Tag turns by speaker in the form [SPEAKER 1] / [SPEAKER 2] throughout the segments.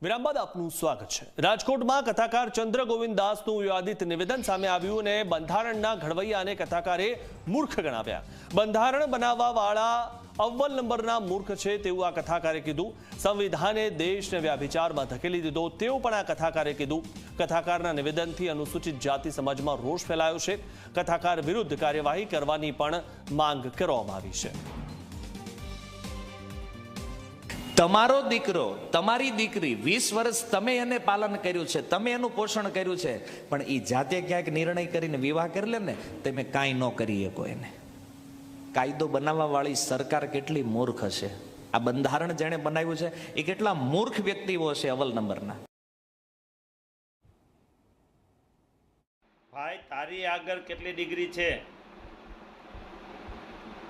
[SPEAKER 1] વિરામ બાદ આપનું સ્વાગત છે। રાજકોટમાં કથાકાર ચંદ્ર ગોવિંદ દાસનું વિવાદિત નિવેદન સામે આવ્યું અને બંધારણના ઘડવૈયાને કથાકારે મૂર્ખ ગણાવ્યા। બંધારણ બનાવવાવાળા અવ્વલ નંબરના મૂર્ખ છે તેવું આ કથાકારે કીધું। સંવિધાને દેશને વ્યાભિચારમાં ધકેલી દીધો તેવું પણ આ કથાકારે કીધું। કથાકારના નિવેદનથી અનુસૂચિત જાતિ સમાજમાં રોષ ફેલાયો છે। કથાકાર વિરુદ્ધ કાર્યવાહી કરવાની પણ માંગ કરવામાં આવી છે।
[SPEAKER 2] તમારો દીકરો તમારી દીકરી 20 વર્ષ તમે એને પાલન કર્યું છે, તમે એનું પોષણ કર્યું છે, પણ એ જાતે ક્યાંક નિર્ણય કરીને વિવાહ કરી લે ને, તમે કાંઈ ન કરી શકો એને। કાયદો બનાવવા વાળી સરકાર કેટલી મૂર્ખ હશે, આ બંધારણ જેણે બનાવ્યું છે એ કેટલા મૂર્ખ વ્યક્તિઓ હશે અવ્વલ નંબરના।
[SPEAKER 3] ભાઈ તારી આગળ કેટલી ડિગ્રી છે?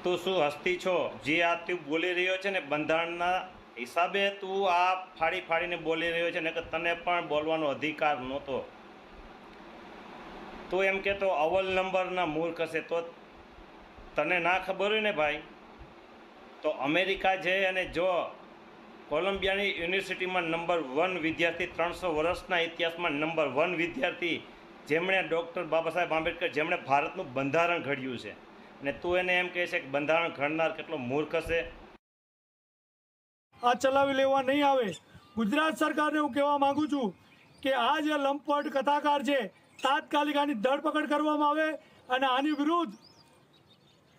[SPEAKER 3] તું શું હસ્તી છો? જે આ તું બોલી રહ્યો છે ને બંધારણના હિસાબે તું આ ફાડી ફાડીને બોલી રહ્યો છે ને, કે તને પણ બોલવાનો અધિકાર નહોતો। તું એમ કહેતો અવ્વલ નંબરના મૂર્ખ હશે, તો તને ના ખબર હોય ને ભાઈ, તો અમેરિકા જઈ અને જો કોલંબિયાની યુનિવર્સિટીમાં નંબર 1 વિદ્યાર્થી, 300 વર્ષના ઇતિહાસમાં નંબર 1 વિદ્યાર્થી, જેમણે ડૉક્ટર બાબા સાહેબ આંબેડકર, જેમણે ભારતનું બંધારણ ઘડ્યું છે, અને તું એને એમ કહે છે કે બંધારણ ઘડનાર કેટલો મૂર્ખ હશે।
[SPEAKER 4] આ ચલાવી લેવા નહીં આવે। ગુજરાત સરકારને હું કહેવા માંગુ છું કે આ જે લંપટ કથાકાર છે, તાત્કાલિક આની ધરપકડ કરવામાં આવે અને આની વિરુદ્ધ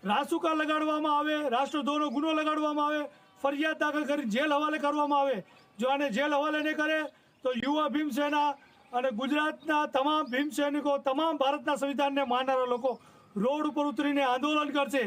[SPEAKER 4] રાસુકા લગાડવામાં આવે, રાષ્ટ્રદ્રોહનો ગુનો લગાડવામાં આવે, ફરિયાદ દાખલ કરી જેલ હવાલે કરવામાં આવે। જો આને જેલ હવાલે નહીં કરે તો યુવા ભીમસેના અને ગુજરાતના તમામ ભીમ સૈનિકો, તમામ ભારતના સંવિધાનને માનનારા લોકો રોડ ઉપર ઉતરીને આંદોલન કરશે।